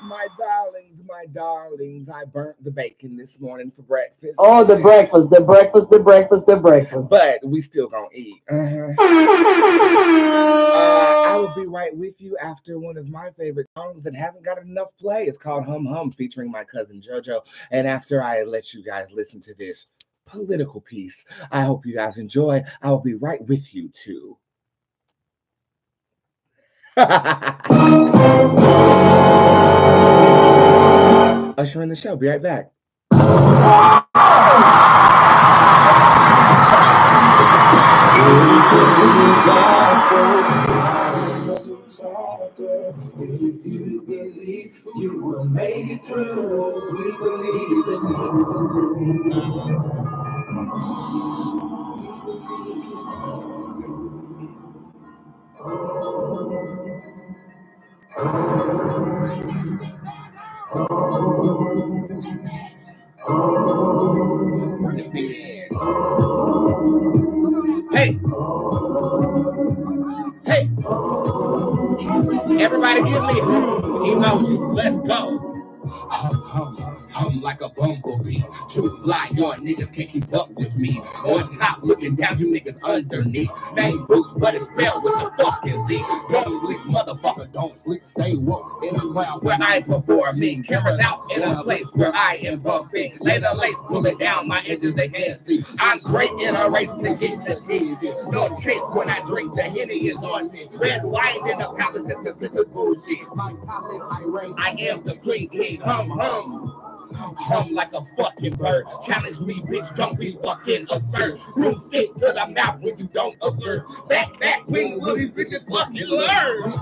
My darlings, my darlings, I burnt the bacon this morning for breakfast. Oh, the breakfast, the breakfast, the breakfast, the breakfast. But we still gonna eat. I will be right with you after one of my favorite songs that hasn't got enough play. It's called Hum Hum, featuring my cousin JoJo. And after I let you guys listen to this political piece, I hope you guys enjoy. I will be right with you too. Usher in the show. Be right back. If you believe you will make it through, we believe in you. Hey, hey, everybody give me emojis. Let's go. Hum like a bumblebee. Too fly, your niggas can't keep up with me. On top, looking down, you niggas underneath. Name Boots, but it's spelled with a fucking Z. Don't sleep, motherfucker, don't sleep. Stay woke in a crowd where I performing. Cameras out in a place where I am bumping. Lay the lace, pull it down, my edges they can't see. I'm great in a race to get to TV. No chase when I drink, the Henny is on me. Red wine in the palace, this is bullshit. I am the queen king, hum hum. Hum like a fucking bird. Challenge me, bitch, don't be fucking absurd. Room stick to the mouth when you don't observe. Back, wing, will these bitches fucking learn?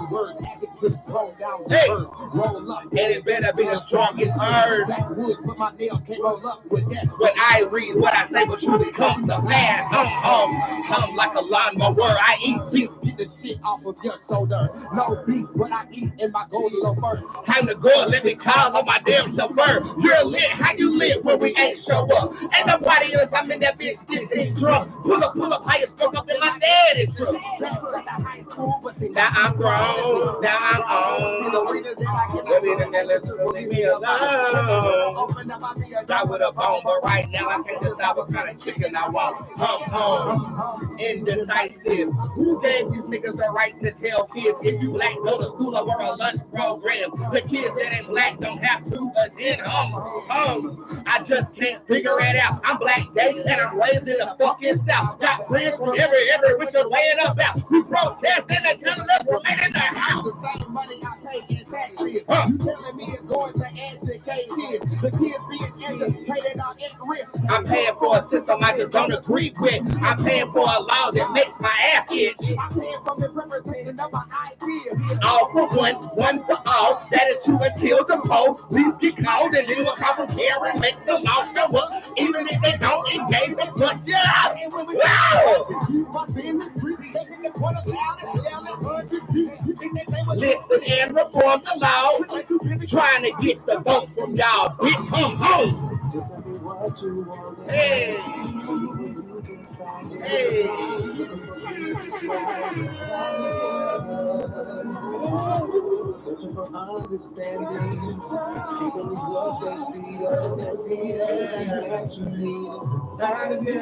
Hey, and it better be the strongest bird. When I read what I say, but truly come to pass. Hum like a lawnmower. I eat beef, get the shit off of your shoulder. No beef, but I eat in my golden loafer. Time to go, let me call on my damn chauffeur. You're lit, how you live when we ain't show up? Ain't nobody else, I'm in that bitch getting drunk. Pull up, how you fuck up in my daddy's truck. Now I'm grown, now I'm on. Leave me alone. Die with a bone, but right now I can't decide what kind of chicken I want. Hum, indecisive. Who gave these niggas the right to tell kids if you black go to school or a lunch program? The kids that ain't black don't have to attend. I just can't figure it out. I'm black gay and I'm raised in the fucking South. Got friends from every which are laying about. We protesting and telling us we're in the house. The same money I pay in taxes. You telling me it's going to educate kids. The kids being educated are at risk. I'm paying for a system I just don't agree with. I'm paying for a law that makes my ass itch. I'm paying for misrepresentation of my ideas. All for one for all. That is true until the police get called and then we'll call from care and make the law show up. Even if they don't engage, they put you out. Wow! Listen and reform the law. Trying to get the vote from y'all. Bitch, home. Hey. Searching for understanding, keeping what they feel, that's that you need is inside of you.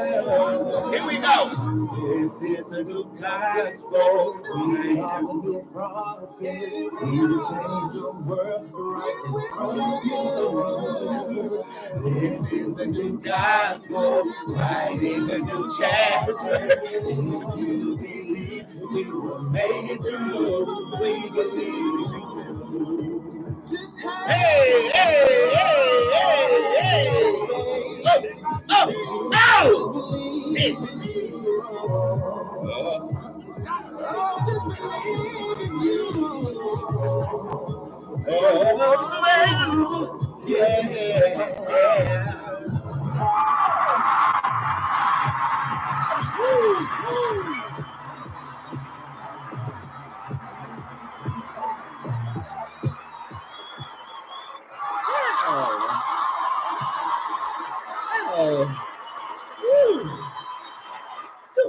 Here we go. This is a new gospel. We are the new prophets. We will change the world right in front of you. This is a new gospel, writing a new chapter. If you believe, we will make it through. We believe. Hey! Oh! Shit! Good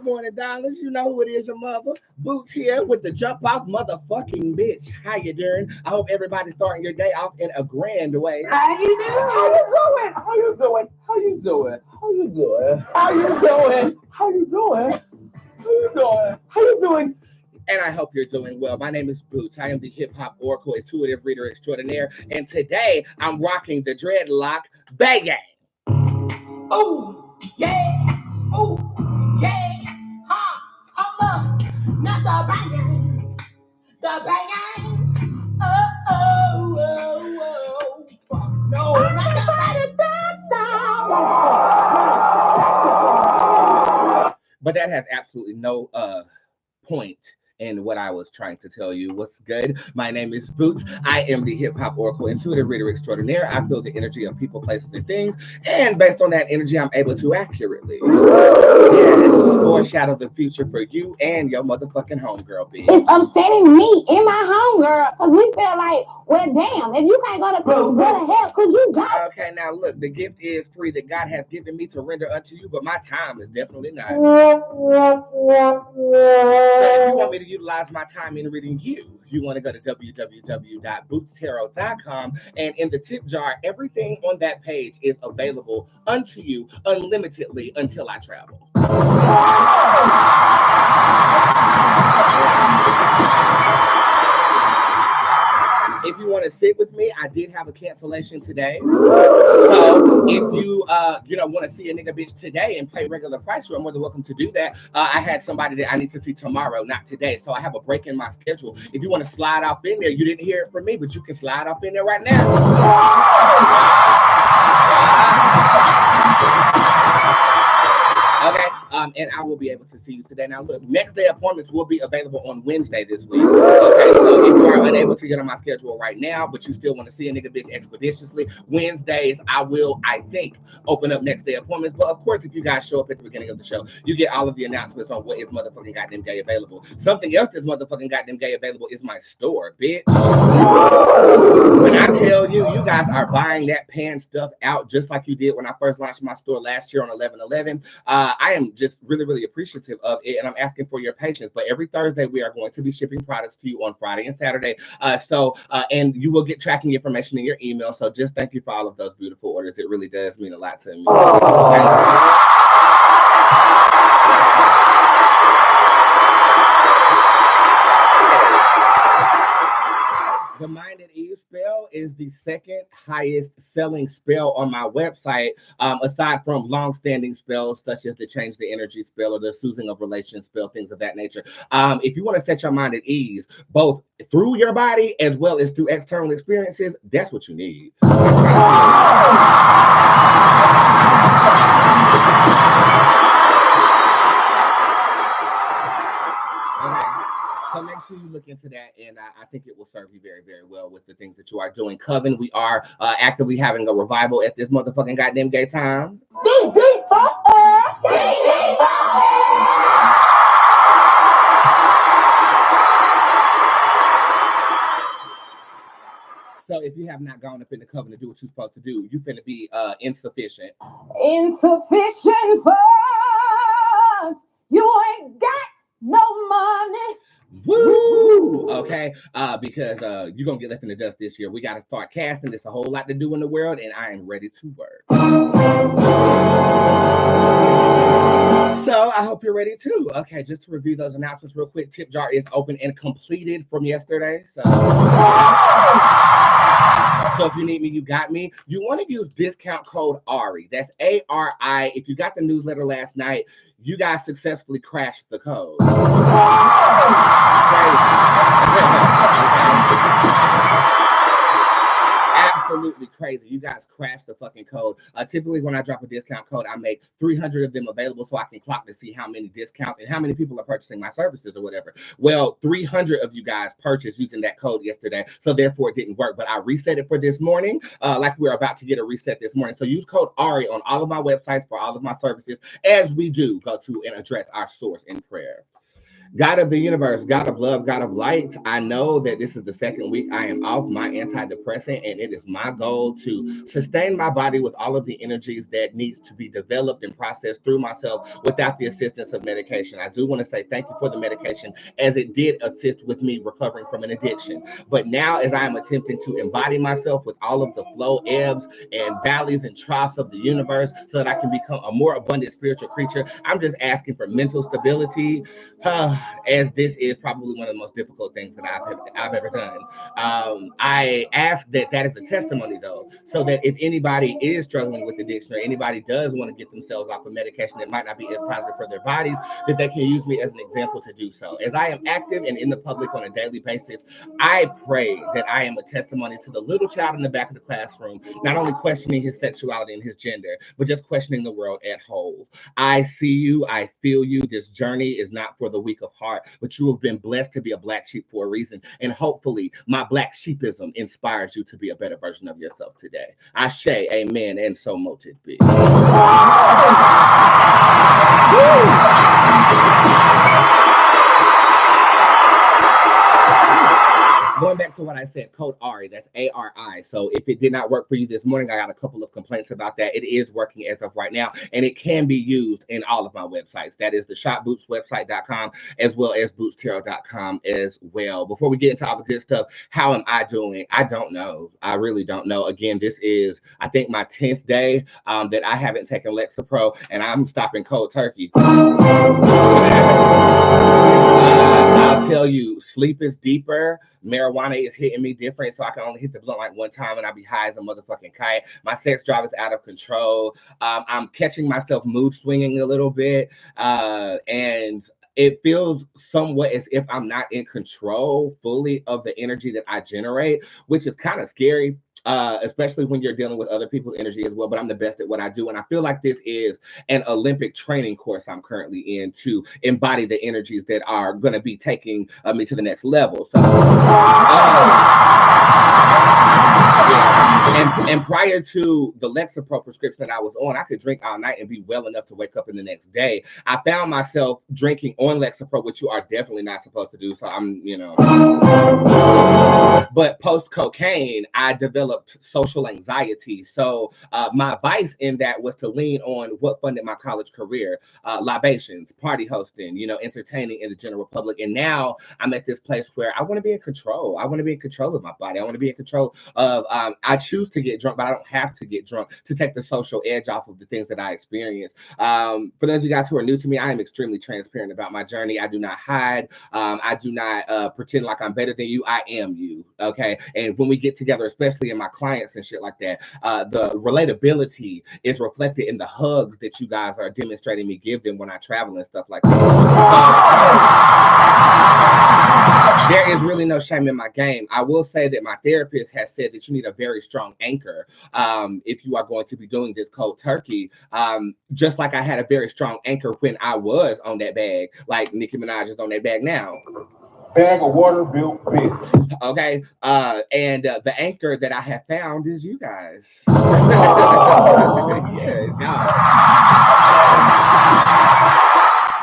morning, darlings. You know who it is, your mother. Boots here with the jump off motherfucking bitch. How you doing? I hope everybody's starting your day off in a grand way. How you doing? How you doing? How you doing? How you doing? How you doing? How you doing? How you doing? How you doing? How you doing? And I hope you're doing well. My name is Boots. I am the hip hop oracle, intuitive reader extraordinaire, and today I'm rocking the dreadlock Bodega. Oh, yeah. Oh, yeah. Ha. Oh, look. Not the banging. The banging. Oh, oh, oh, oh. No, not the banging. But that has absolutely no point in what I was trying to tell you. What's good? My name is Boots. I am the hip hop oracle, intuitive reader extraordinaire. I feel the energy of people, places, and things, and based on that energy, I'm able to accurately foreshadow the future for you and your motherfucking homegirl, bitch. It's upsetting me and my homegirl because we feel like, well, damn, if you can't go to church, what the hell could you got? Okay, now look, the gift is free that God has given me to render unto you, but my time is definitely not. So if you want me to utilize my time in reading you want to go to www.bootztarot.com, and in the tip jar, everything on that page is available unto you unlimitedly until I travel. If you want to sit with me, I did have a cancellation today. So if you want to see a nigga bitch today and pay regular price, you're more than welcome to do that. I had somebody that I need to see tomorrow, not today. So I have a break in my schedule. If you want to slide off in there, you didn't hear it from me, but you can slide off in there right now. Okay, and I will be able to see you today. Now, look, next day appointments will be available on Wednesday this week. Okay, so if you are unable to get on my schedule right now, but you still want to see a nigga bitch expeditiously, Wednesdays I will, I think, open up next day appointments. But of course, if you guys show up at the beginning of the show, you get all of the announcements on what is motherfucking goddamn gay available. Something else that's motherfucking goddamn gay available is my store, bitch. When I tell you, you guys are buying that pan stuff out just like you did when I first launched my store last year on 11/11. I am just really, really appreciative of it, and I'm asking for your patience. But every Thursday, we are going to be shipping products to you on Friday and Saturday. And you will get tracking information in your email. So just thank you for all of those beautiful orders. It really does mean a lot to me. The Mind at Ease spell is the second highest selling spell on my website, aside from long-standing spells such as the Change the Energy spell or the Soothing of Relations spell, things of that nature. If you want to set your mind at ease, both through your body as well as through external experiences, that's what you need. So make sure you look into that, and I think it will serve you very, very well with the things that you are doing. Coven, we are actively having a revival at this motherfucking goddamn gay time. So if you have not gone up in the coven to do what you're supposed to do, you finna be insufficient. Insufficient funds. You ain't got no money. Woo! Okay, because you're gonna get left in the dust this year. We gotta start casting. There's a whole lot to do in the world, and I am ready to work. So I hope you're ready too. Okay, just to review those announcements real quick. Tip jar is open and completed from yesterday. So if you need me, you got me. You want to use discount code ARI. That's ARI. If you got the newsletter last night, you guys successfully crashed the code. absolutely crazy. You guys crashed the fucking code. Typically, when I drop a discount code, I make 300 of them available so I can clock to see how many discounts and how many people are purchasing my services or whatever. Well, 300 of you guys purchased using that code yesterday, so therefore it didn't work. But I reset it for this morning, like we're about to get a reset this morning. So use code ARI on all of my websites for all of my services, as we do go to and address our source in prayer. God of the universe, God of love, God of light, I know that this is the second week I am off my antidepressant, and it is my goal to sustain my body with all of the energies that needs to be developed and processed through myself without the assistance of medication. I do want to say thank you for the medication, as it did assist with me recovering from an addiction. But now, as I am attempting to embody myself with all of the flow, ebbs, and valleys and troughs of the universe so that I can become a more abundant spiritual creature, I'm just asking for mental stability, as this is probably one of the most difficult things that I've ever done. I ask that is a testimony, though, so that if anybody is struggling with addiction or anybody does want to get themselves off of medication that might not be as positive for their bodies, that they can use me as an example to do so. As I am active and in the public on a daily basis, I pray that I am a testimony to the little child in the back of the classroom, not only questioning his sexuality and his gender, but just questioning the world at whole. I see you, I feel you. This journey is not for the weak of heart, but you have been blessed to be a black sheep for a reason. And hopefully my black sheepism inspires you to be a better version of yourself today. Ashe, amen, and so mote it be. Going back to what I said, code ARI, that's ARI. So if it did not work for you this morning, I got a couple of complaints about that. It is working as of right now, and it can be used in all of my websites. That is the shopbootswebsite.com as well as bootstarot.com as well. Before we get into all the good stuff, how am I doing? I don't know. I really don't know. Again, this is, I think, my 10th day that I haven't taken Lexapro, and I'm stopping cold turkey. I'll tell you, sleep is deeper. Marijuana is hitting me different, so I can only hit the blunt like one time and I'll be high as a motherfucking kite. My sex drive is out of control. I'm catching myself mood swinging a little bit, and it feels somewhat as if I'm not in control fully of the energy that I generate, which is kind of scary. Especially when you're dealing with other people's energy as well, but I'm the best at what I do. And I feel like this is an Olympic training course I'm currently in to embody the energies that are going to be taking me to the next level. So, and prior to the Lexapro prescription that I was on, I could drink all night and be well enough to wake up in the next day. I found myself drinking on Lexapro, which you are definitely not supposed to do. So I'm, but post cocaine, I developed social anxiety. So my vice in that was to lean on what funded my college career, libations, party hosting, entertaining in the general public. And now I'm at this place where I want to be in control. I want to be in control of my body. I want to be in control of, I choose to get drunk, but I don't have to get drunk to take the social edge off of the things that I experience. For those of you guys who are new to me, I am extremely transparent about my journey. I do not hide. I do not pretend like I'm better than you. I am you. Okay. And when we get together, especially in my clients and shit like that, the relatability is reflected in the hugs that you guys are demonstrating me give them when I travel and stuff like that. There is really no shame in my game. I will say that my therapist has said that you need a very strong anchor if you are going to be doing this cold turkey. Just like I had a very strong anchor when I was on that bag, like Nicki Minaj is on that bag now. Bag of water built bitch. Okay, and the anchor that I have found is you guys. Yes, y'all.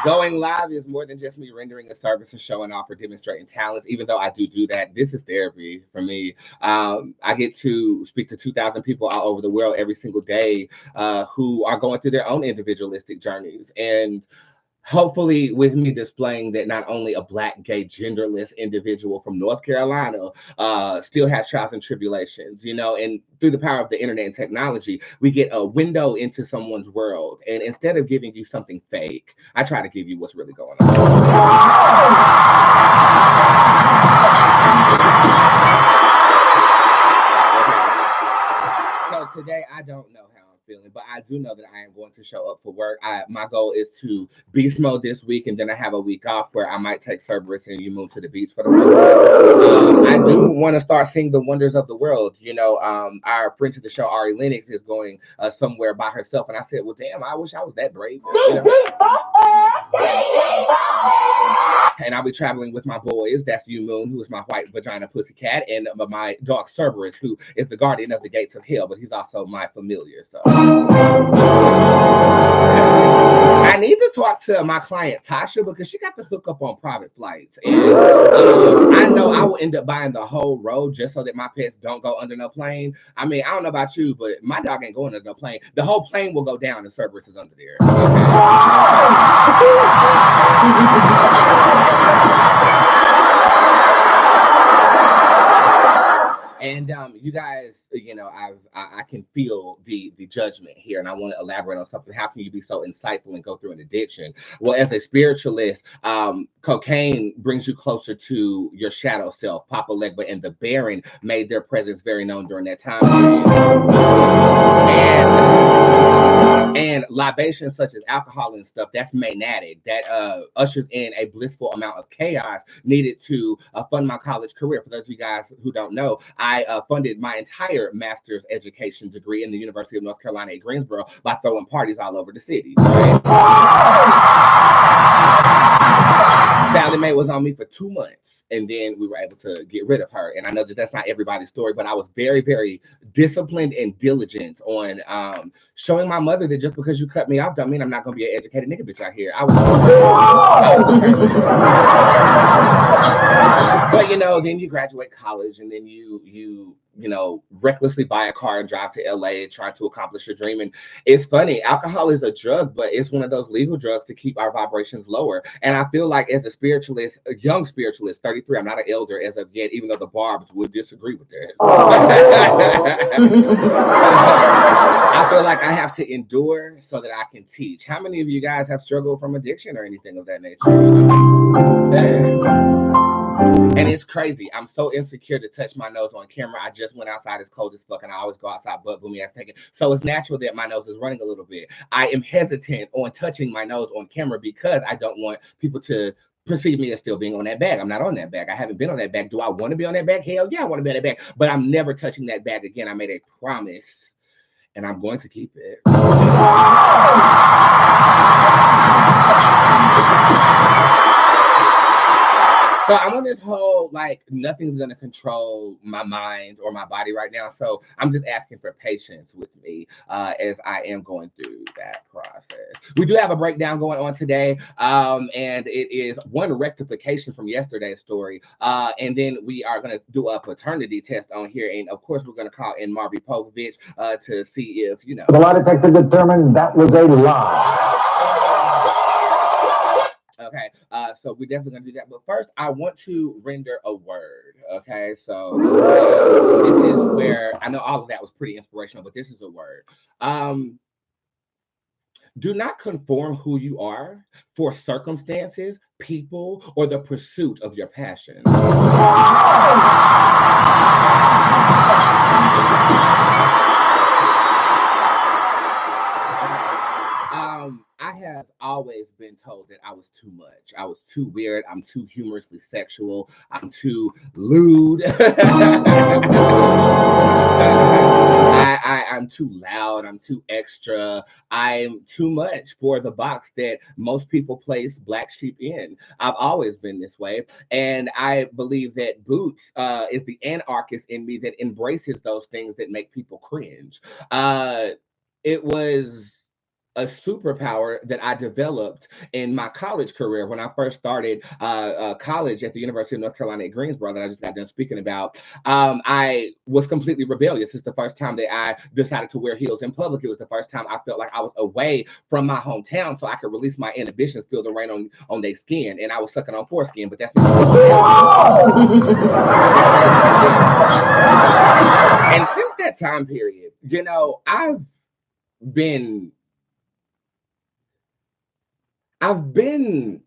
Going live is more than just me rendering a service or showing off or demonstrating talents, even though I do that. This is therapy for me. I get to speak to 2,000 people all over the world every single day who are going through their own individualistic journeys. And hopefully with me displaying that not only a Black, gay, genderless individual from North Carolina still has trials and tribulations, and through the power of the internet and technology, we get a window into someone's world. And instead of giving you something fake, I try to give you what's really going on. Okay. So today, I don't know how I'm feeling, but I do know that I am going to show up for work. My goal is to beast mode this week, and then I have a week off where I might take Cerberus and you move to the beach for the week. I do want to start seeing the wonders of the world. Our friend to the show, Ari Lennox, is going somewhere by herself, and I said, well, damn, I wish I was that brave. And I'll be traveling with my boys. That's You Moon, who is my white vagina pussycat, and my dog Cerberus, who is the guardian of the gates of hell, but he's also my familiar. So I need to talk to my client Tasha because she got the hookup on private flights, and I know I will end up buying the whole row just so that my pets don't go under no plane. I mean, I don't know about you, but my dog ain't going under no plane. The whole plane will go down and Cerberus is under there. And you guys, I can feel the judgment here, and I want to elaborate on something. How can you be so insightful and go through an addiction? Well, as a spiritualist, cocaine brings you closer to your shadow self. Papa Legba and the Baron made their presence very known during that time period. And libations such as alcohol and stuff, that's maniatic. That ushers in a blissful amount of chaos needed to fund my college career. For those of you guys who don't know, I funded my entire master's education degree in the University of North Carolina at Greensboro by throwing parties all over the city. Sally Mae was on me for 2 months, and then we were able to get rid of her. And I know that that's not everybody's story, but I was very, very disciplined and diligent on showing my mother that just because you cut me off don't mean I'm not going to be an educated nigga bitch out here. But then you graduate college, and then you recklessly buy a car and drive to LA trying to accomplish your dream. And it's funny, alcohol is a drug, but it's one of those legal drugs to keep our vibrations lower. And I feel like as a spiritualist, a young spiritualist, 33, I'm not an elder as of yet, even though the Barbs would disagree with that. I feel like I have to endure so that I can teach. How many of you guys have struggled from addiction or anything of that nature? And it's crazy. I'm so insecure to touch my nose on camera. I just went outside. It's cold as fuck, and I always go outside butt boomy ass naked. So it's natural that my nose is running a little bit. I am hesitant on touching my nose on camera because I don't want people to perceive me as still being on that bag. I'm not on that bag. I haven't been on that bag. Do I want to be on that bag? Hell yeah, I want to be on that bag. But I'm never touching that bag again. I made a promise, and I'm going to keep it. So I'm on this whole, nothing's going to control my mind or my body right now. So I'm just asking for patience with me as I am going through that process. We do have a breakdown going on today. And it is one rectification from yesterday's story. And then we are going to do a paternity test on here. And of course, we're going to call in Marby Povich to see if, The lie detector determined that was a lie. Okay, so we're definitely gonna do that. But first, I want to render a word. Okay, so this is where I know all of that was pretty inspirational, but this is a word. Do not conform who you are for circumstances, people, or the pursuit of your passion. I have always been told that I was too much. I was too weird. I'm too humorously sexual. I'm too lewd. I'm too loud. I'm too extra. I'm too much for the box that most people place black sheep in. I've always been this way. And I believe that Bootz is the anarchist in me that embraces those things that make people cringe. It was a superpower that I developed in my college career when I first started college at the University of North Carolina at Greensboro that I just got done speaking about. I was completely rebellious. It's the first time that I decided to wear heels in public. It was the first time I felt like I was away from my hometown so I could release my inhibitions, feel the rain on their skin. And I was sucking on foreskin, but that's not. And since that time period, I've been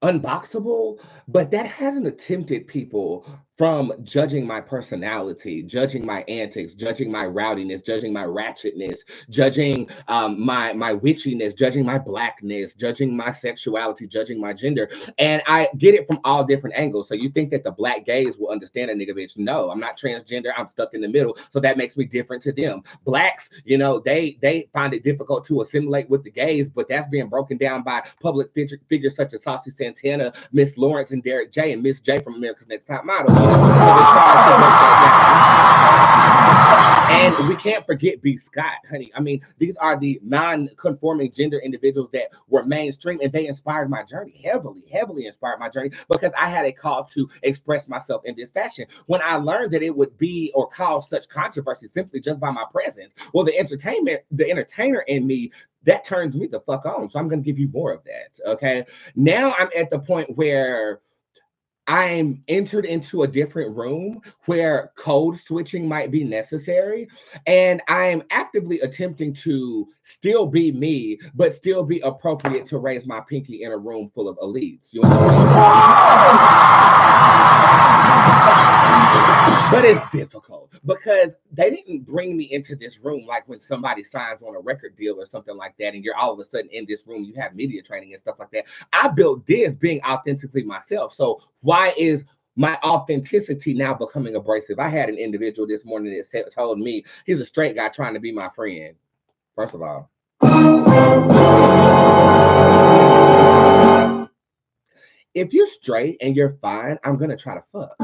unboxable, but that hasn't tempted people from judging my personality, judging my antics, judging my rowdiness, judging my ratchetness, judging my witchiness, judging my blackness, judging my sexuality, judging my gender. And I get it from all different angles. So you think that the black gays will understand a nigga, bitch? No, I'm not transgender. I'm stuck in the middle. So that makes me different to them. Blacks, you know, they find it difficult to assimilate with the gays, but that's being broken down by public figures such as Saucy Santana, Miss Lawrence, and Derek J, and Miss J from America's Next Top Model. You know? So and we can't forget B. Scott, honey. I mean, these are the non-conforming gender individuals that were mainstream, and they inspired my journey, heavily inspired my journey, because I had a call to express myself in this fashion. When I learned that it would be or cause such controversy simply just by my presence, well, the entertainer in me, that turns me the fuck on. So I'm going to give you more of that, okay? Now I'm at the point where I'm entered into a different room where code switching might be necessary. And I'm actively attempting to still be me, but still be appropriate to raise my pinky in a room full of elites. You But it's difficult because they didn't bring me into this room like when somebody signs on a record deal or something like that, and you're all of a sudden in this room, you have media training and stuff like that. I built this being authentically myself. So why is my authenticity now becoming abrasive? I had an individual this morning that told me he's a straight guy trying to be my friend. First of all, if you're straight and you're fine, I'm gonna try to fuck.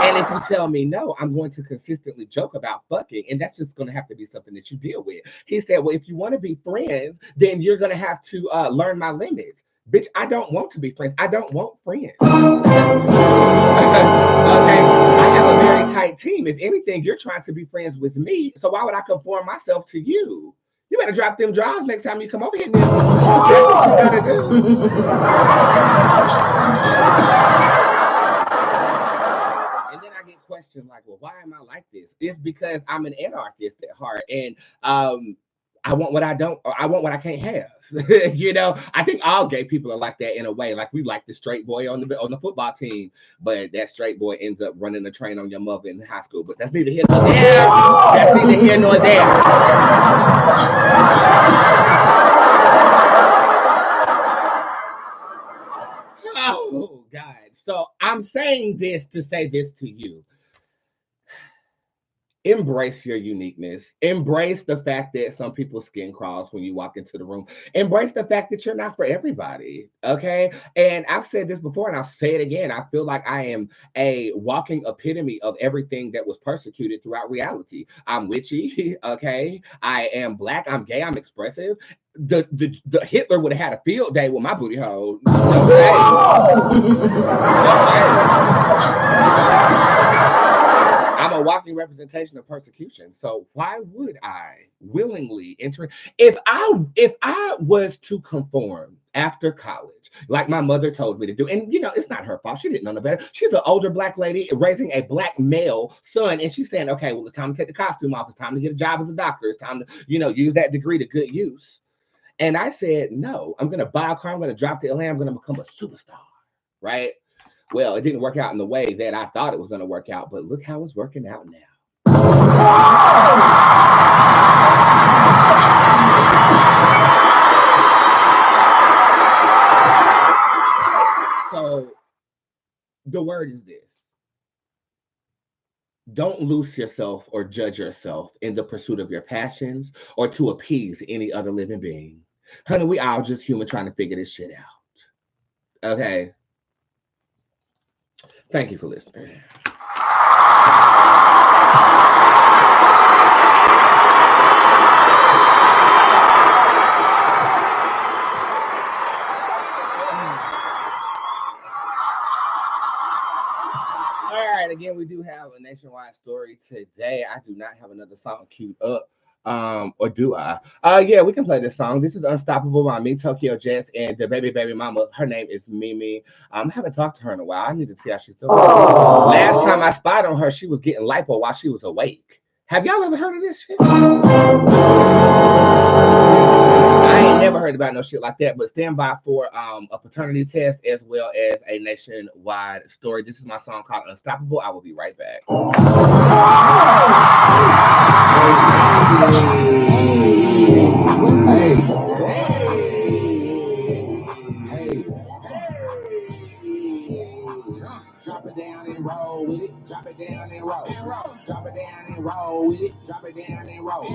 And if you tell me no, I'm going to consistently joke about fucking, and that's just going to have to be something that you deal with. He said, well, if you want to be friends, then you're going to have to learn my limits. Bitch, I don't want to be friends. I don't want friends. Okay, I have a very tight team. If anything, you're trying to be friends with me, so why would I conform myself to you? You better drop them drawers next time you come over here. That's what you gotta do. And then I get questioned like, well, why am I like this? It's because I'm an anarchist at heart, and I want what I don't, or I want what I can't have. You know, I think all gay people are like that in a way. Like we like the straight boy on the football team, but that straight boy ends up running the train on your mother in high school. But that's neither here nor there. That's neither here nor there. Oh God! So I'm saying this to say this to you. Embrace your uniqueness. Embrace the fact that some people's skin crawls when you walk into the room. Embrace the fact that you're not for everybody, okay? And I've said this before, and I'll say it again. I feel like I am a walking epitome of everything that was persecuted throughout reality. I'm witchy, okay? I am Black, I'm gay, I'm expressive. The Hitler would have had a field day with my booty hole. No shame. No shame. I'm a walking representation of persecution. So why would I willingly enter? If I was to conform after college, like my mother told me to do, and you know, it's not her fault. She didn't know no better. She's an older Black lady raising a Black male son, and she's saying, okay, well, it's time to take the costume off. It's time to get a job as a doctor. It's time to, you know, use that degree to good use. And I said, no, I'm going to buy a car. I'm going to drop to LA. I'm going to become a superstar, right? Well, it didn't work out in the way that I thought it was going to work out, but look how it's working out now. So the word is this. Don't loose yourself or judge yourself in the pursuit of your passions or to appease any other living being. Honey, we all just human trying to figure this shit out. Okay? Thank you for listening. All right, again, we do have a nationwide story today. I do not have another song queued up. Or do I? Yeah, we can play this song. This is Unstoppable by me, Tokyo Jets, and the baby mama. Her name is Mimi. I haven't talked to her in a while. I need to see how she's doing. Last time I spied on her, she was getting lipo while she was awake. Have y'all ever heard of this shit? I ain't never heard about no shit like that, but stand by for a paternity test as well as a nationwide story. This is my song called Unstoppable. I will be right back. Drop it down and roll with it. Drop it down and roll. Drop it down and roll with it. Drop it down and roll.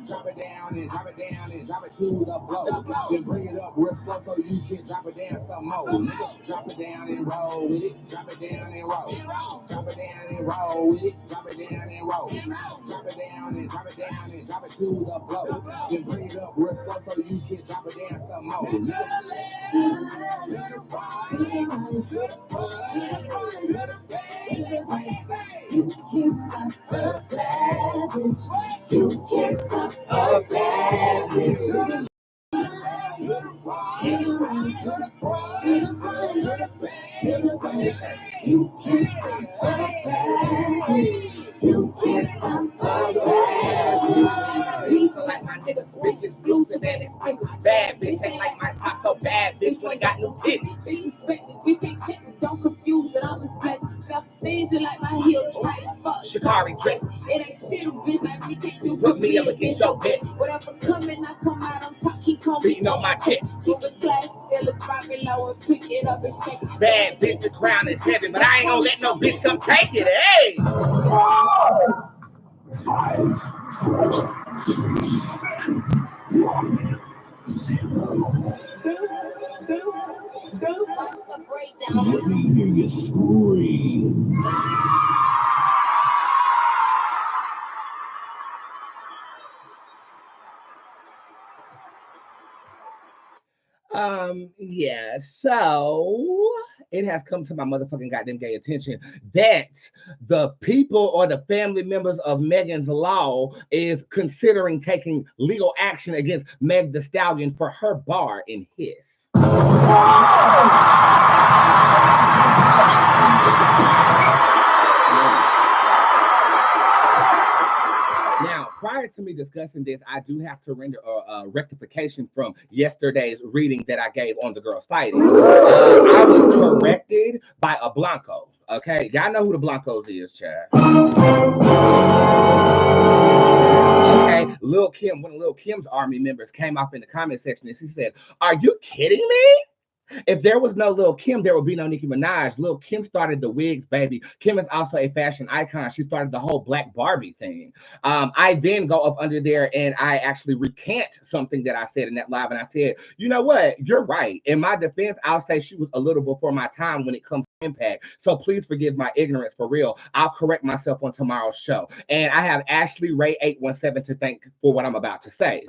Drop it down and drop it down and drop it to the floor. Then bring it up real slow so you can drop it down some more. Nigga, drop it down and roll with it. Drop it down and roll. Drop it down and roll with it. Drop it down and roll. Drop it down and drop it down and drop it to the floor. Then bring it up real slow so you can drop it down some more. You can't stop a bad bitch. You can't stop a bad bitch. You can't stop a bad bitch. You can't stop a bad bitch. Like my niggas, bitch exclusive and expensive. Bad bitch ain't like my top, so bad bitch ain't got no tits. Bitch respected, bitch can't check it, don't confuse it. I'm just blessed. Got stage like my heels right. Fuck Shikari dress. It ain't shit, bitch like me can't do. Put me up against your bed. Whatever coming, I come out on top. Keep coming, beating on my chest. Keep it classy, still a drop it low and pick it up and shake it. Bad bitch, the crown is heavy, but I ain't gonna let no bitch come take it. Hey. 5, 4, 3, 2, 1, 0. Let me hear you scream. Yeah, so it has come to my motherfucking goddamn gay attention that the people or the family members of Megan's Law is considering taking legal action against Meg Thee Stallion for her bar in Hiss. Now, prior to me discussing this, I do have to render a rectification from yesterday's reading that I gave on the girls fighting. I was corrected by a Blanco. Okay, y'all know who the Blancos is, child. Okay, Lil Kim, one of Lil Kim's army members came up in the comment section and she said, "Are you kidding me? If there was no Lil Kim, there would be no Nicki Minaj. Lil Kim started the wigs, baby. Kim is also a fashion icon. She started the whole Black Barbie thing." I then go up under there and I actually recant something that I said in that live. And I said, you know what? You're right. In my defense, I'll say she was a little before my time when it comes to impact. So please forgive my ignorance for real. I'll correct myself on tomorrow's show. And I have Ashley Ray 817 to thank for what I'm about to say.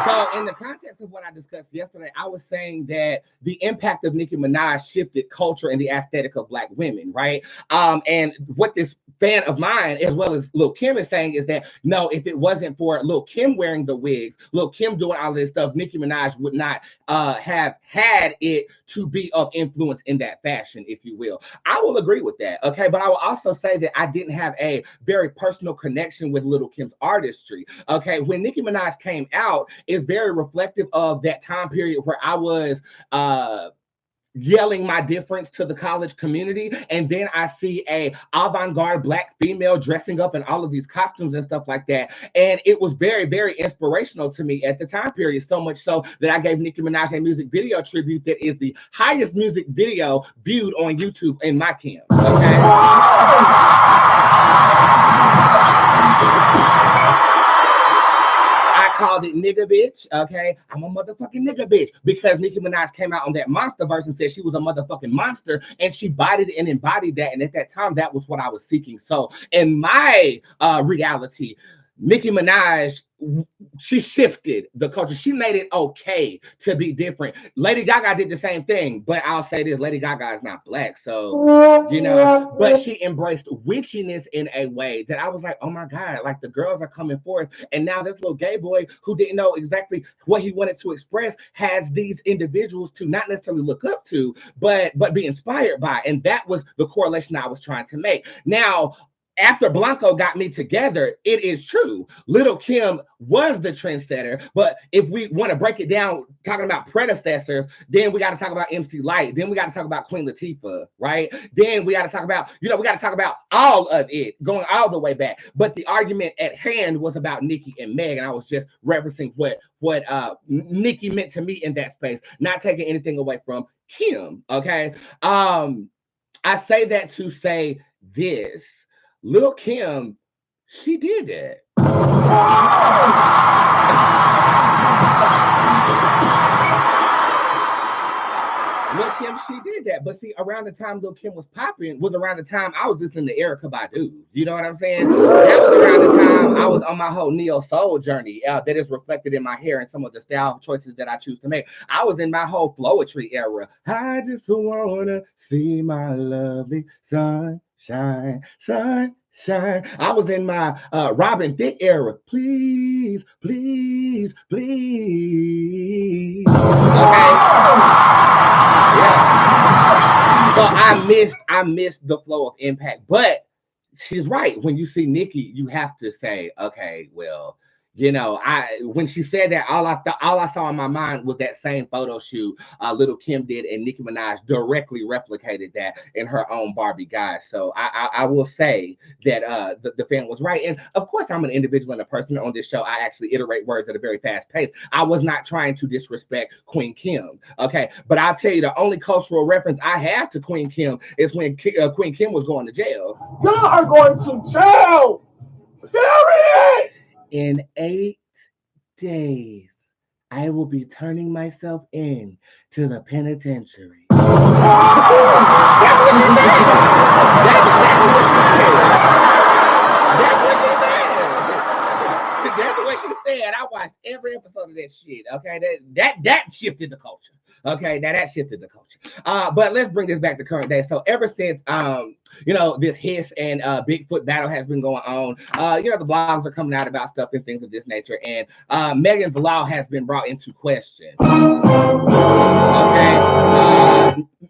So in the context of what I discussed yesterday, I was saying that the impact of Nicki Minaj shifted culture and the aesthetic of Black women, right? And what this fan of mine, as well as Lil Kim, is saying is that, no, if it wasn't for Lil Kim wearing the wigs, Lil Kim doing all this stuff, Nicki Minaj would not have had it to be of influence in that fashion, if you will. I will agree with that, okay? But I will also say that I didn't have a very personal connection with Lil Kim's artistry, okay? When Nicki Minaj came out, it's very reflective of that time period where I was yelling my difference to the college community, and then I see a avant-garde Black female dressing up in all of these costumes and stuff like that, and it was very, very inspirational to me at the time period, so much so that I gave Nicki Minaj a music video tribute that is the highest music video viewed on YouTube in my camp, okay? Called it nigga bitch, okay? I'm a motherfucking nigga bitch because Nicki Minaj came out on that monster verse and said she was a motherfucking monster, and she bodied and embodied that, and at that time, that was what I was seeking. So in my reality, Nicki Minaj, she shifted the culture. She made it okay to be different. Lady Gaga did the same thing, but I'll say this, Lady Gaga is not Black, so, you know, but she embraced witchiness in a way that I was like, oh my God, like the girls are coming forth, and now this little gay boy who didn't know exactly what he wanted to express has these individuals to not necessarily look up to, but be inspired by, and that was the correlation I was trying to make. Now, after Blanco got me together, it is true. Little Kim was the trendsetter. But if we want to break it down, talking about predecessors, then we got to talk about MC Lyte. Then we got to talk about Queen Latifah, right? Then we got to talk about, we got to talk about all of it, going all the way back. But the argument at hand was about Nicki and Meg, and I was just referencing what Nicki meant to me in that space, not taking anything away from Kim, okay? I say that to say this. Lil' Kim, she did that. Lil' Kim, she did that. But see, around the time Lil' Kim was popping was around the time I was listening to Erykah Badu. You know what I'm saying? That was around the time I was on my whole neo soul journey that is reflected in my hair and some of the style choices that I choose to make. I was in my whole Flowetry era. I just wanna see my lovely sunshine, sunshine. I was in my Robin Thicke era. Please, please, please. Okay. Yeah. So I missed the flow of impact, but she's right. When you see Nicki, you have to say, okay, well, when she said that, all I saw in my mind was that same photo shoot Little Kim did, and Nicki Minaj directly replicated that in her own Barbie guise. So I will say that the fan was right. And of course, I'm an individual and a person on this show. I actually iterate words at a very fast pace. I was not trying to disrespect Queen Kim, okay? But I'll tell you, the only cultural reference I have to Queen Kim is when Queen Kim was going to jail. Y'all are going to jail! Period! In 8 days, I will be turning myself in to the penitentiary. That's what she said. That's what she said. I watched every episode of that shit. Okay, that shifted the culture. Okay, now that shifted the culture. But let's bring this back to current day. So ever since this Hiss and Bigfoot battle has been going on, the blogs are coming out about stuff and things of this nature, and Megan's Law has been brought into question. Okay.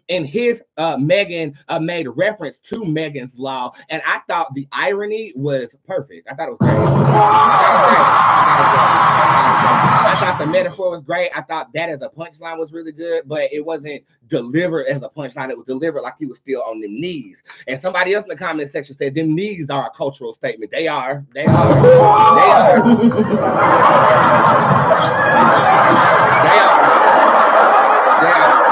In his Megan made reference to Megan's Law, and I thought the irony was perfect. I thought it was great. I thought the metaphor was great. I thought that as a punchline was really good, but it wasn't delivered as a punchline. It was delivered like he was still on them knees. And somebody else in the comment section said, them knees are a cultural statement. They are. They are. They are. They are. They are.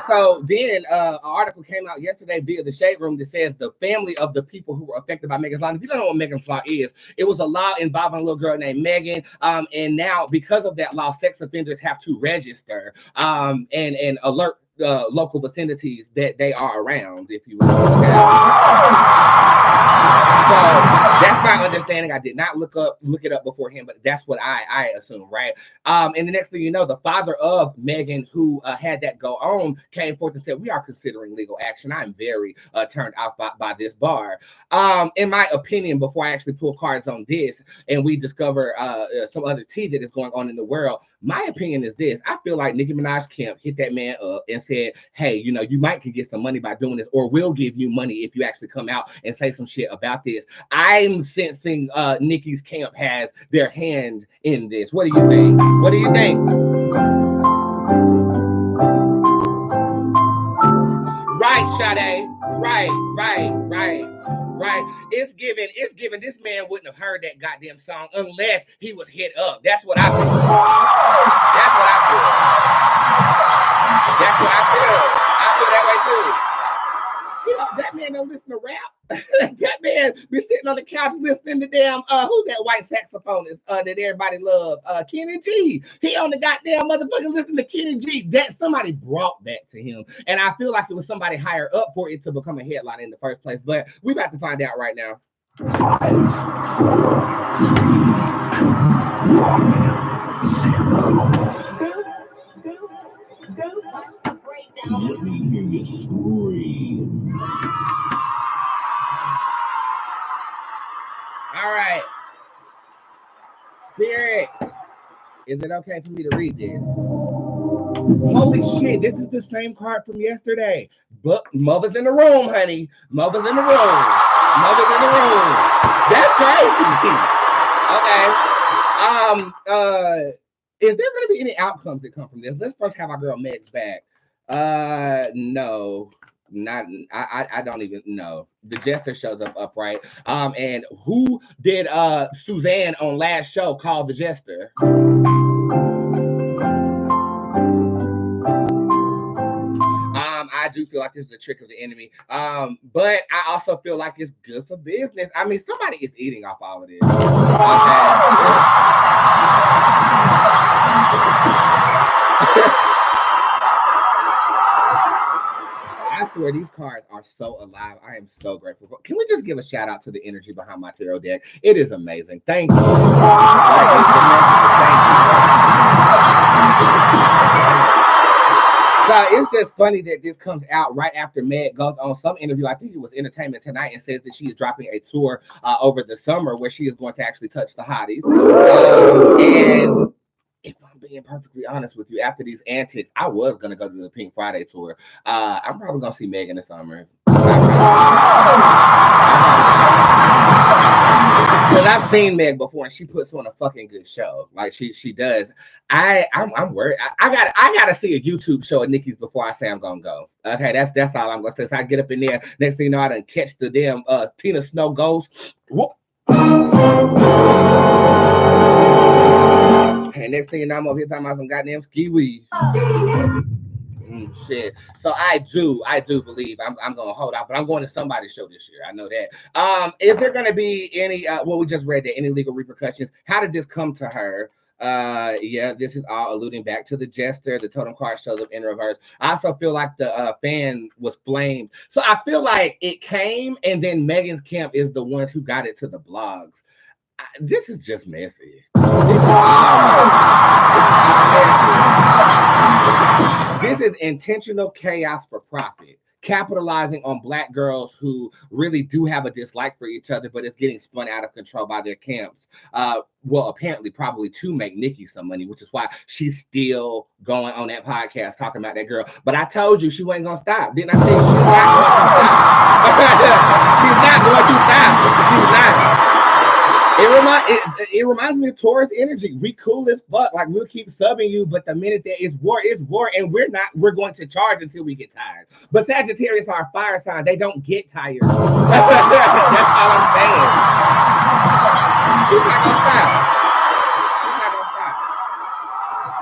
So then an article came out yesterday via the Shade Room that says the family of the people who were affected by Megan's Law. And if you don't know what Megan's Law is, it was a law involving a little girl named Megan. And now because of that law, sex offenders have to register and alert local vicinities that they are around, if you will. So that's my understanding. I did not look it up beforehand, but that's what I assume, right? And the next thing you know, the father of Megan, who had that go on, came forth and said, we are considering legal action. I'm very turned off by this bar. In my opinion, before I actually pull cards on this and we discover some other tea that is going on in the world, my opinion is this. I feel like Nicki Minaj Kemp hit that man up and said, hey, you might can get some money by doing this, or we'll give you money if you actually come out and say some shit about this. I'm sensing Nicki's camp has their hand in this. What do you think? What do you think? Right, Sade. Right. It's given this man wouldn't have heard that goddamn song unless he was hit up. That's what I feel. That's what I feel. That's what I feel. I feel that way too. That man don't listen to rap. That man be sitting on the couch listening to damn who's that white saxophonist that everybody loves? Kenny G. He on the goddamn motherfucker listening to Kenny G. That somebody brought that to him, and I feel like it was somebody higher up for it to become a headline in the first place. But we about to find out right now. 5, 4, 3, 2, 1, 0. Let me hear you scream. All right. Spirit, is it okay for me to read this? Holy shit, this is the same card from yesterday. But Mother's in the room, honey. Mother's in the room. Mothers in the room. That's crazy. Okay. Is there going to be any outcomes that come from this? Let's first have our girl Meg's back. No. Not I don't even know. The jester shows up upright. And who did Suzanne on last show call the jester? I do feel like this is a trick of the enemy. But I also feel like it's good for business. I mean, somebody is eating off all of this. I swear these cards are so alive. I am so grateful. Can we just give a shout out to the energy behind my tarot deck? It is amazing. Thank you. So it's just funny that this comes out right after Meg goes on some interview. I think it was Entertainment Tonight, and says that she is dropping a tour over the summer where she is going to actually touch the hotties. And if I'm being perfectly honest with you, after these antics, I was gonna go to the Pink Friday tour. I'm probably gonna see Meg in the summer. Because I've seen Meg before, and she puts on a fucking good show. Like she does. I'm worried. I gotta see a YouTube show of Nikki's before I say I'm gonna go. Okay, that's all I'm gonna say. So I get up in there. Next thing you know, I done catch the damn Tina Snow ghost. Whoop. And next thing you know, I'm over here talking about some goddamn ski weed. Shit. So I do believe I'm gonna hold out, but I'm going to somebody's show this year. I know that. Is there gonna be any well, we just read that, any legal repercussions? How did this come to her? Yeah, this is all alluding back to the jester. The totem card shows up in reverse. I also feel like the fan was flamed. So I feel like it came, and then Megan's camp is the ones who got it to the blogs. This is just messy. This is intentional chaos for profit, capitalizing on Black girls who really do have a dislike for each other, but it's getting spun out of control by their camps. Well, apparently, probably to make Nikki some money, which is why she's still going on that podcast talking about that girl. But I told you she wasn't gonna stop. Didn't I tell you she's not going to stop? She's not going to stop. She's not. It reminds me of Taurus energy. We cool as fuck. Like, we'll keep subbing you, but the minute there is war, it's war, and we're going to charge until we get tired. But Sagittarius are a fire sign. They don't get tired. That's all I'm saying. She's not gonna stop. She's not gonna stop.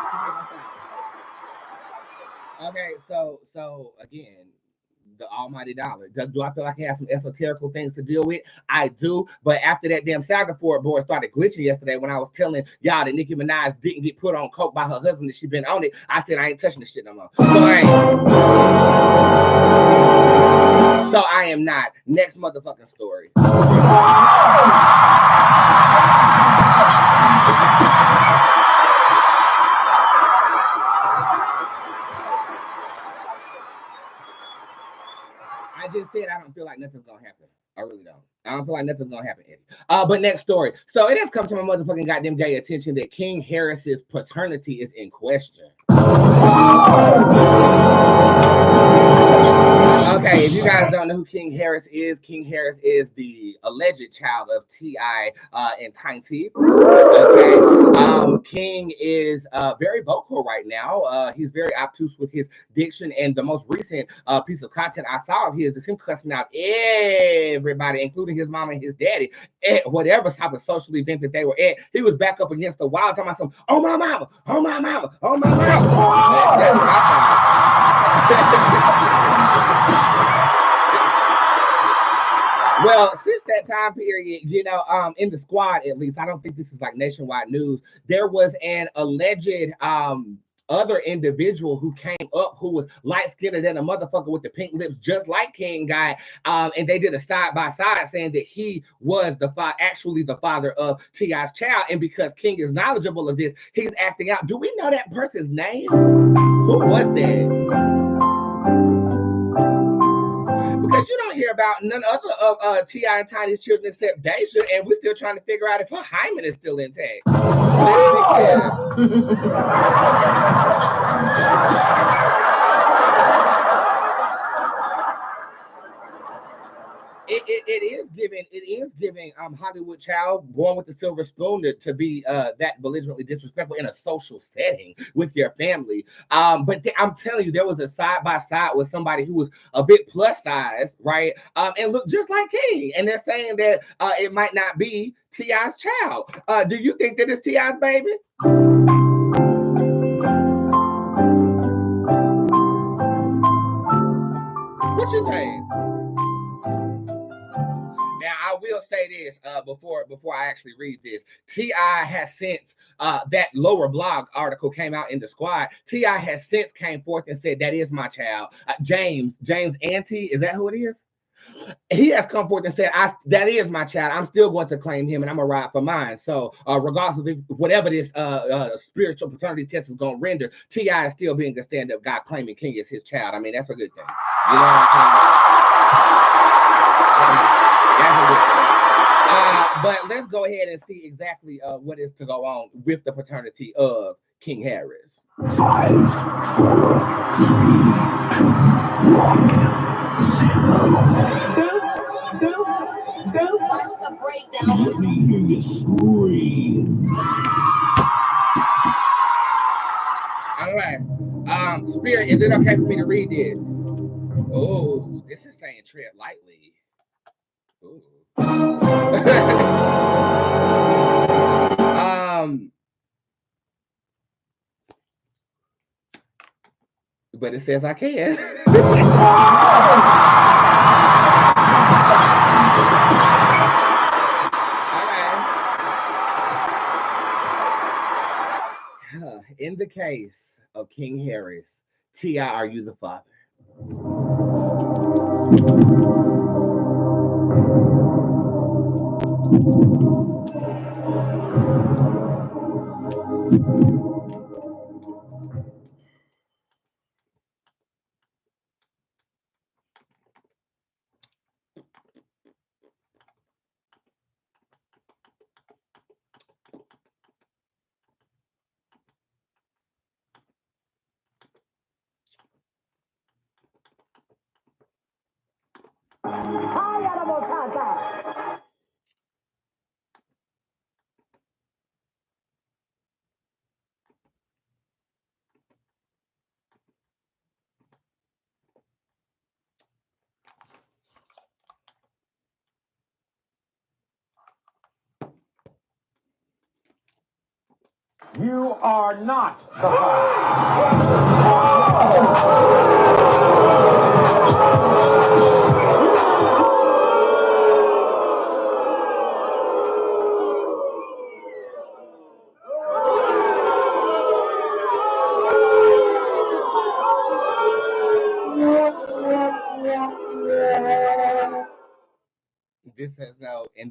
She's not gonna stop. Okay, so again, the almighty dollar. Do I feel like I have some esoterical things to deal with? I do. But after that damn Saga Ford board started glitching yesterday, when I was telling y'all that Nicki Minaj didn't get put on coke by her husband, that she been on it, I said I ain't touching this shit no more. So I am not. Next motherfucking story. I just said I don't feel like nothing's gonna happen. I really don't. I don't feel like nothing's gonna happen, Eddie. But next story. So it has come to my motherfucking goddamn gay attention that King Harris's paternity is in question. Okay, if you guys don't know who King Harris is the alleged child of T.I. and Tiny T. Okay, King is very vocal right now. He's very obtuse with his diction, and the most recent piece of content I saw of his is him cussing out everybody, including his mom and his daddy, at whatever type of social event that they were at. He was back up against the wall talking about some, oh my mama, oh my mama, oh my mama. That's what I thought. Well, since that time period, you know, in the squad, at least, I don't think this is like nationwide news, there was an alleged other individual who came up who was light-skinned than a motherfucker with the pink lips, just like King guy, and they did a side-by-side saying that he was actually the father of T.I.'s child, and because King is knowledgeable of this, he's acting out. Do we know that person's name? Who was that? Because you don't hear about none other of T.I. and Tiny's children except Deja, and we're still trying to figure out if her hymen is still intact. It is giving Hollywood child born with the silver spoon to be that belligerently disrespectful in a social setting with your family. But I'm telling you, there was a side by side with somebody who was a bit plus size, right? And looked just like King. And they're saying that it might not be T.I.'s child. Do you think that it's T.I.'s baby? What you think? Now, I will say this before I actually read this. T.I. has since that lower blog article came out in the squad. T.I. has since came forth and said that is my child. James Ante, is that who it is? He has come forth and said, that is my child. I'm still going to claim him and I'm going to ride for mine. So regardless of whatever this spiritual paternity test is going to render, T.I. is still being a stand-up guy claiming King is his child. I mean, that's a good thing. You know what I'm saying? That's a good thing. But let's go ahead and see exactly what is to go on with the paternity of King Harris. 5, 4, 3, 2, 1, 0. Watch the breakdown. Let me hear you scream. All right. Spirit, is it okay for me to read this? Oh, this is saying tread lightly. Ooh. But it says I can. Okay. In the case of King Harris, T.I., are you the father? You are not the father.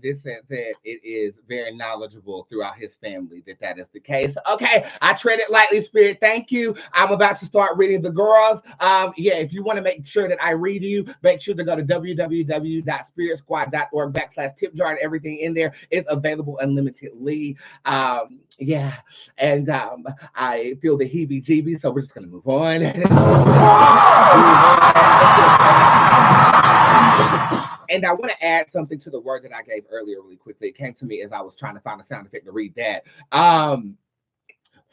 This says that it is very knowledgeable throughout his family that is the case. Okay, I tread it lightly, Spirit. Thank you. I'm about to start reading the girls. Yeah, if you want to make sure that I read you, make sure to go to www.spiritsquad.org/tipjar, and everything in there is available unlimitedly. Yeah, and I feel the heebie-jeebies, so we're just gonna move on. And I want to add something to the word that I gave earlier really quickly. It came to me as I was trying to find a sound effect to read that.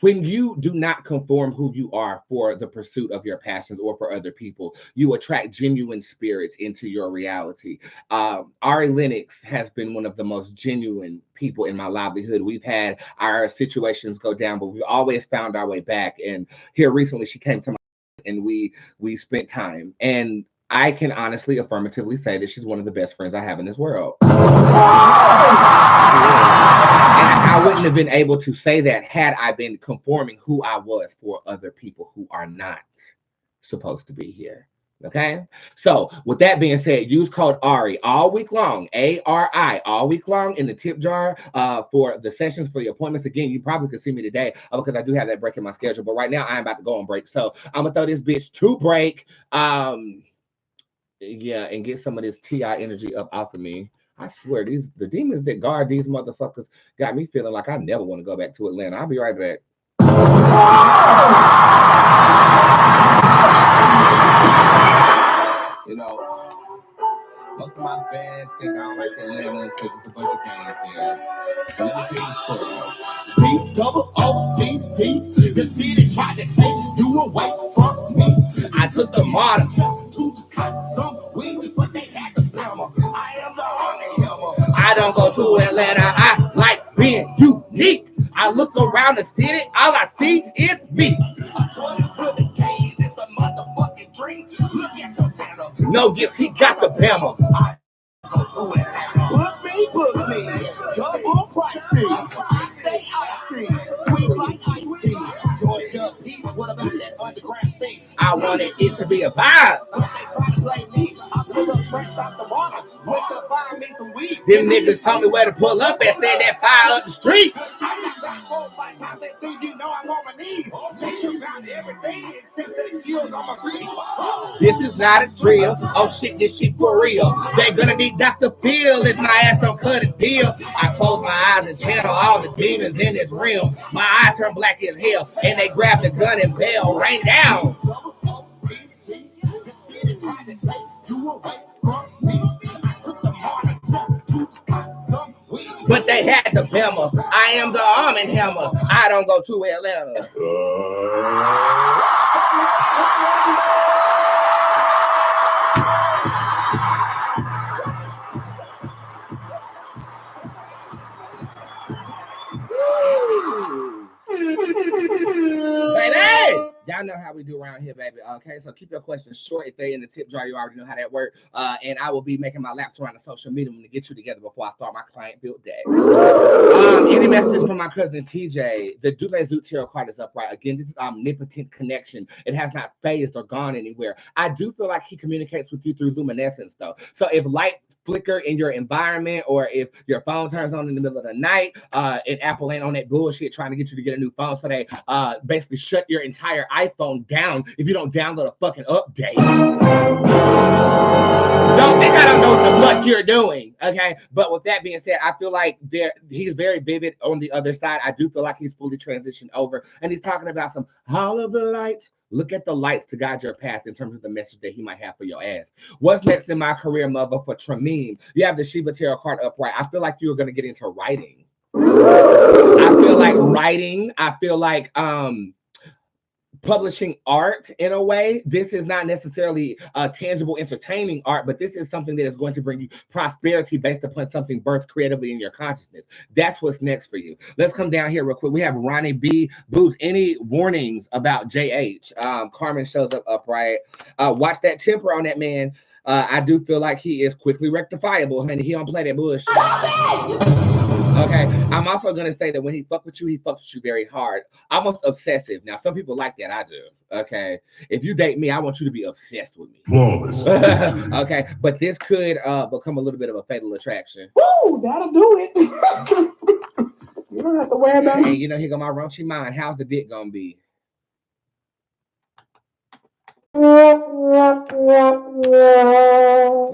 When you do not conform who you are for the pursuit of your passions or for other people, you attract genuine spirits into your reality. Ari Lennox has been one of the most genuine people in my livelihood. We've had our situations go down, but we've always found our way back. And here recently, she came to my and we spent time. And I can honestly, affirmatively say that she's one of the best friends I have in this world. And I wouldn't have been able to say that had I been conforming who I was for other people who are not supposed to be here. Okay? So with that being said, use code ARI all week long, ARI, all week long in the tip jar for the sessions, for the appointments. Again, you probably could see me today because I do have that break in my schedule. But right now, I'm about to go on break. So I'm going to throw this bitch to break. Yeah, and get some of this T.I. energy up off of me. I swear, the demons that guard these motherfuckers got me feeling like I never want to go back to Atlanta. I'll be right back. You know, Most of my fans think I don't like Atlanta because it's a bunch of gangs there. But let me tell you this story. P-double-O-T-T, the city tried to take you away from me. I took the model to cut some weed, but they had the hammer. I am the army hammer. I don't go to Atlanta. I like being unique. I look around the city, all I see is me. According to the game, it's a motherfucking dream. Look at your Santa. No gifts, he got the Bama. I go to Atlanta. Book me. Double pricing. I stay icy. Sweet like iced tea. Georgia Peach, what about that underground thing? I wanted it to be a vibe. But they try to play me. I pull up fresh off the water. Went to find me some weed. Them niggas told me where to pull up and said that fire up the street. I got back 4 5 times that team, you know I'm on my knees. They took out everything except the heels on my feet. This is not a drill. Oh shit, this shit for real. They gonna need Dr. Phil if my ass don't cut a deal. I close my eyes and channel all the demons in this realm. My eyes turn black as hell, and they grab the gun and bell. Rain down. But they had the Bama. I am the arm and hammer. I don't go to Atlanta. Baby! Y'all know how we do around here, baby. Okay, so keep your questions short. If they're in the tip jar, you already know how that works. And I will be making my laps around the social media to get you together before I start my client build day. Any messages from my cousin TJ? The Dule Zoot tarot card is upright. Again, this is omnipotent connection. It has not phased or gone anywhere. I do feel like he communicates with you through luminescence, though. So if light flicker in your environment, or if your phone turns on in the middle of the night, and Apple ain't on that bullshit trying to get you to get a new phone, so they basically shut your entire iPhone down if you don't download a fucking update. Don't think I don't know what the fuck you're doing, okay? But with that being said, I feel like he's very vivid on the other side. I do feel like he's fully transitioned over, and he's talking about some all of the lights. Look at the lights to guide your path in terms of the message that he might have for your ass. What's next in my career, mother, for Trameen? You have the Shiva Tarot card upright. I feel like you're going to get into writing. I feel like writing. I feel like publishing art in a way. This is not necessarily tangible, entertaining art, but this is something that is going to bring you prosperity based upon something birthed creatively in your consciousness. That's what's next for you. Let's come down here real quick. We have Ronnie B. Bootz. Any warnings about JH? Carmen shows up upright. Watch that temper on that man. I do feel like he is quickly rectifiable, honey. He don't play that bullshit. Okay, I'm also going to say that when he fucks with you very hard, almost obsessive. Now, some people like that. I do. Okay, if you date me, I want you to be obsessed with me. Flawless. Okay, but this could become a little bit of a fatal attraction. Woo, that'll do it. You don't have to worry about it. And you know, here go my raunchy mind. How's the dick gonna be? Leave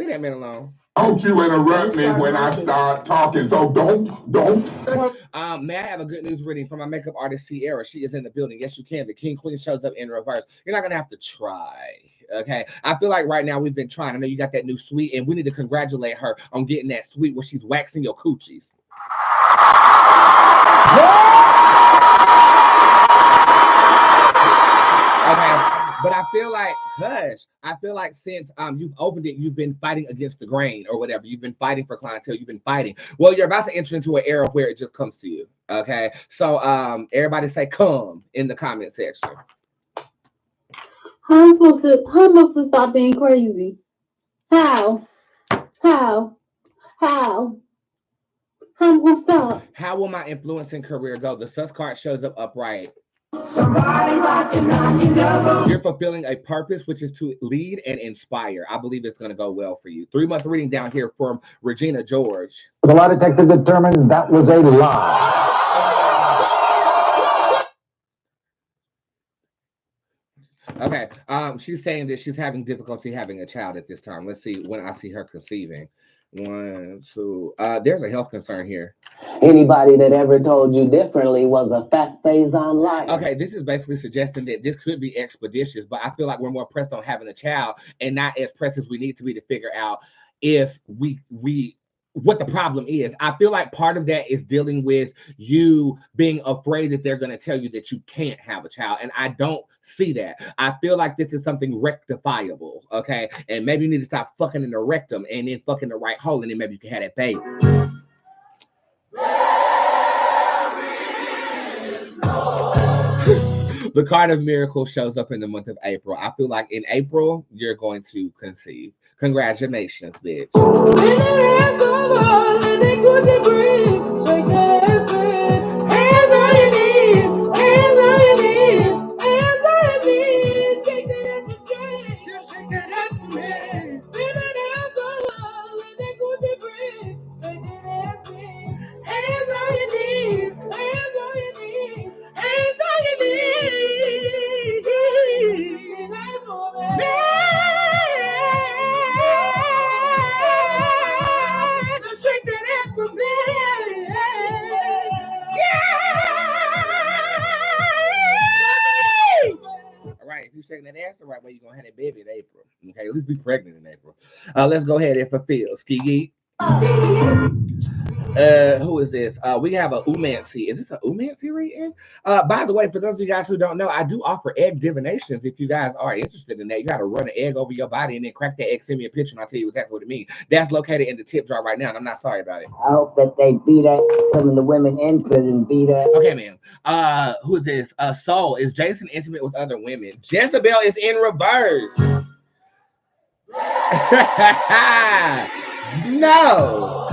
that man alone. Don't you interrupt me when I start talking, so don't. May I have a good news reading from my makeup artist, Sierra? She is in the building. Yes, you can. The King Queen shows up in reverse. You're not going to have to try, okay? I feel like right now we've been trying. I know you got that new suite, and we need to congratulate her on getting that suite where she's waxing your coochies. Okay. But I feel like, I feel like since you've opened it, you've been fighting against the grain or whatever. You've been fighting for clientele. You've been fighting. Well, you're about to enter into an era where it just comes to you. Okay. So everybody say come in the comment section. How am I supposed to stop being crazy? How am I gonna stop? How will my influencing career go? The sus card shows up upright. You're fulfilling a purpose, which is to lead and inspire. I believe it's going to go well for you. 3-month reading down here from Regina George. The lie detector determined that was a lie. Okay. She's saying that she's having difficulty having a child at this time. Let's see when I see her conceiving. 1, 2. There's a health concern here. Anybody that ever told you differently was a fat phase on life. Okay, this is basically suggesting that this could be expeditious, but I feel like we're more pressed on having a child and not as pressed as we need to be to figure out if what the problem is. I feel like part of that is dealing with you being afraid that they're going to tell you that you can't have a child. And I don't see that. I feel like this is something rectifiable, okay? And maybe you need to stop fucking in the rectum and then fucking the right hole, and then maybe you can have that baby. The card of miracles shows up in the month of April. I feel like in April, you're going to conceive. Congratulations, bitch. If you're shaking that ass the right way, you're gonna have that baby in April. Okay, at least be pregnant in April. Let's go ahead and fulfill. Ski. Who is this? We have a Umancy. Is this a Umancy reading? By the way, for those of you guys who don't know, I do offer egg divinations. If you guys are interested in that, you got to run an egg over your body and then crack that egg, send me a picture, and I'll tell you exactly what it means. That's located in the tip jar right now, and I'm not sorry about it. I hope that they beat up some of the women in prison. Beat up. Okay, ma'am. Who is this? Soul. Is Jason intimate with other women? Jezebel is in reverse. No.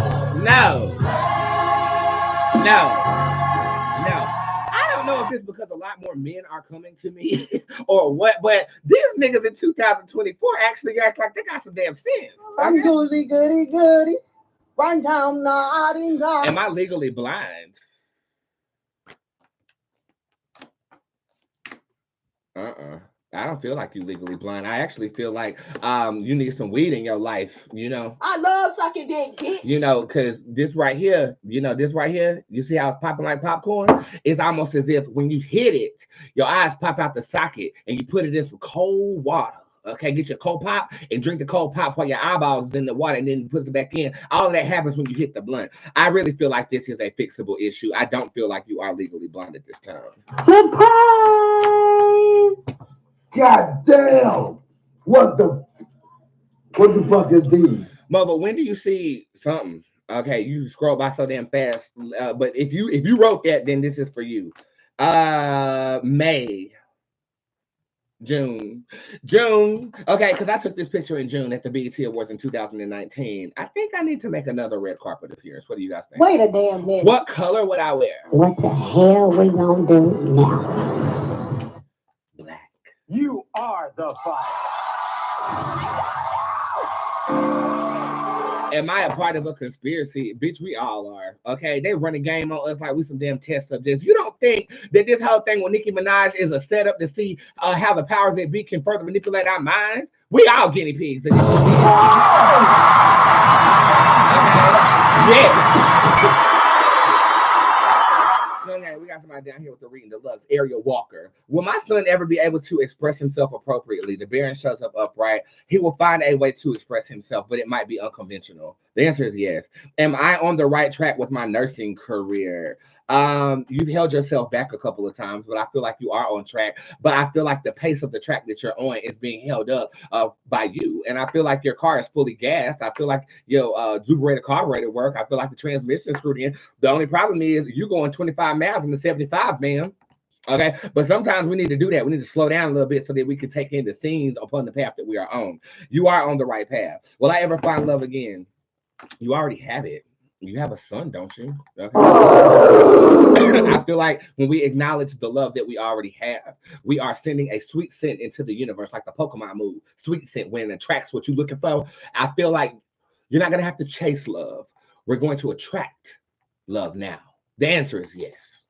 I don't know if it's because a lot more men are coming to me or what, but these niggas in 2024 actually act like they got some damn sense. I'm goody, goody, goody. Run down, nodding down. Am I legally blind? I don't feel like you legally blind. I actually feel like you need some weed in your life, you know. I love sucking dick, bitch. You know, because this right here, you see how it's popping like popcorn? It's almost as if when you hit it, your eyes pop out the socket and you put it in some cold water. Okay, get your cold pop and drink the cold pop while your eyeballs is in the water and then put it back in. All of that happens when you hit the blunt. I really feel like this is a fixable issue. I don't feel like you are legally blind at this time. Surprise! God damn! What the fuck is these? Mother, when do you see something? Okay, you scroll by so damn fast. But if you wrote that, then this is for you. May. June. Okay, because I took this picture in June at the BET Awards in 2019. I think I need to make another red carpet appearance. What do you guys think? Wait a damn minute. What color would I wear? What the hell we gonna do now? Black. You are the fire. Am I a part of a conspiracy? Bitch, we all are. Okay, they run a game on us like we some damn test subjects. You don't think that this whole thing with Nicki Minaj is a setup to see how the powers that be can further manipulate our minds? We all guinea pigs in this shit. Okay. Yeah. Okay, we got somebody down here with the reading deluxe. Ariel Walker. Will my son ever be able to express himself appropriately? The Baron shows up upright. He will find a way to express himself, but it might be unconventional. The answer is yes. Am I on the right track with my nursing career? You've held yourself back a couple of times, but I feel like you are on track. But I feel like the pace of the track that you're on is being held up by you. And I feel like your car is fully gassed. I feel like your Zuberator carburetor work. I feel like the transmission screwed in. The only problem is you going 25 miles in the 75, ma'am. Okay, but sometimes we need to do that. We need to slow down a little bit so that we can take in the scenes upon the path that we are on. You are on the right path. Will I ever find love again? You already have it. You have a son, don't you? Okay. I feel like when we acknowledge the love that we already have, we are sending a sweet scent into the universe, like the Pokemon move. Sweet scent, when it attracts what you're looking for. I feel like you're not going to have to chase love. We're going to attract love now. The answer is yes.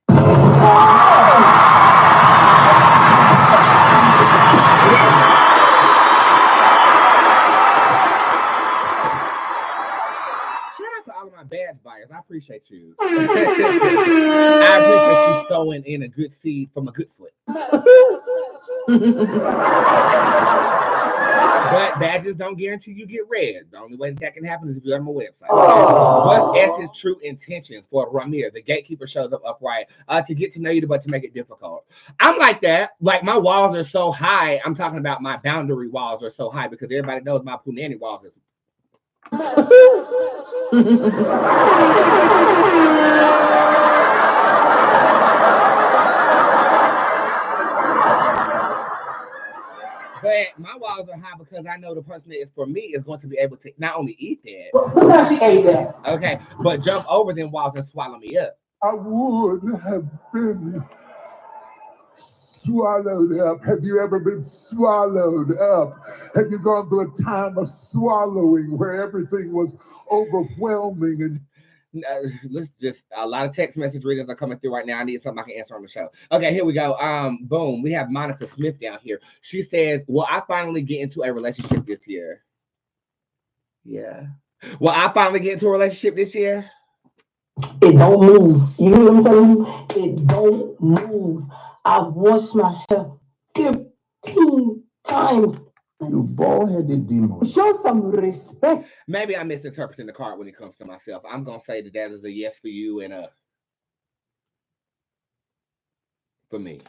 My badge buyers, I appreciate you. I appreciate you sowing in a good seed from a good foot. But badges don't guarantee you get read. The only way that can happen is if you're on my website. What's S's true intentions for Ramir? The gatekeeper shows up upright to get to know you, but to make it difficult. I'm like that. Like my walls are so high. I'm talking about my boundary walls are so high because everybody knows my punani walls is. But my walls are high because I know the person that is for me is going to be able to not only eat that. Look she ate that. Okay, but jump over them walls and swallow me up. I would have been swallowed up. Have you ever been swallowed up? Have you gone through a time of swallowing where everything was overwhelming and let's just a lot of text message readers are coming through right now. I need something I can answer on the show. Okay, here we go. Boom. We have Monica Smith down here. She says, will I finally get into a relationship this year? Yeah. Will I finally get into a relationship this year? It don't move. You hear what I'm telling you? It don't move. I've washed my hair 15 times. you bald-headed demon? Show some respect. Maybe I'm misinterpreting the card when it comes to myself. I'm gonna say that is a yes for you and for me.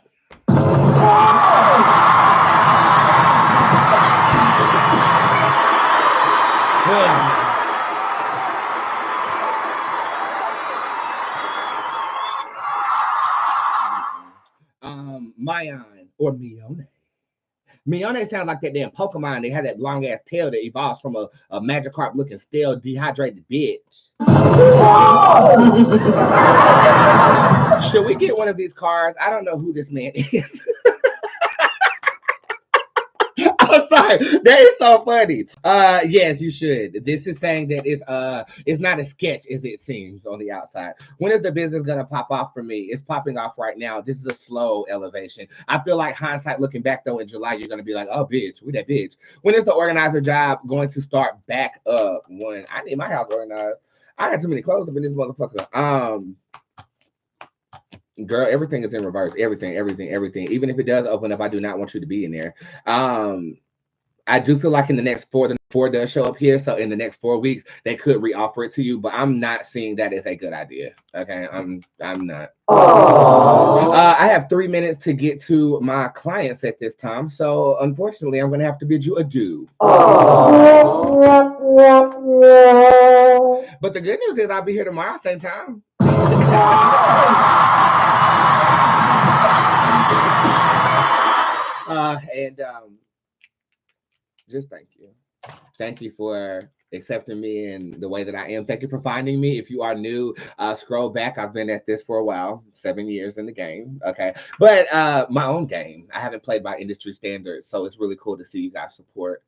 Mayan or Mione. Mione sounds like that damn Pokemon. They had that long ass tail that evolves from a Magikarp looking stale, dehydrated bitch. Should we get one of these cards? I don't know who this man is. I'm sorry. That is so funny. Yes, you should. This is saying that it's not a sketch as it seems on the outside. When is the business gonna pop off for me? It's popping off right now. This is a slow elevation. I feel like hindsight looking back though in July, you're gonna be like, oh bitch, we that bitch. When is the organizer job going to start back up? When I need my house organized. I got too many clothes up in this motherfucker. Girl, everything is in reverse. Everything. Even if it does open up, I do not want you to be in there. I do feel like in the next the four does show up here. So in the next 4 weeks, they could reoffer it to you, but I'm not seeing that as a good idea. Okay, I'm not. I have 3 minutes to get to my clients at this time, so unfortunately, I'm gonna have to bid you adieu. But the good news is I'll be here tomorrow, same time. Just thank you. Thank you for accepting me in the way that I am. Thank you for finding me. If you are new, scroll back. I've been at this for a while, 7 years in the game. Okay. But my own game. I haven't played by industry standards. So it's really cool to see you guys support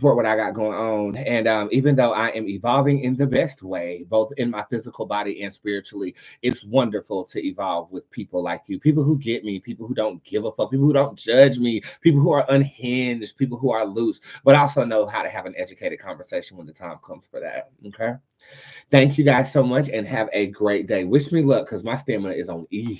what I got going on. And even though I am evolving in the best way, both in my physical body and spiritually, it's wonderful to evolve with people like you, people who get me, people who don't give a fuck, people who don't judge me, people who are unhinged, people who are loose, but also know how to have an educated conversation when the time comes for that. Okay. Thank you guys so much and have a great day. Wish me luck because my stamina is on E.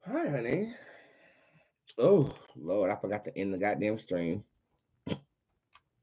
Hi, honey. Oh, Lord, I forgot to end the goddamn stream.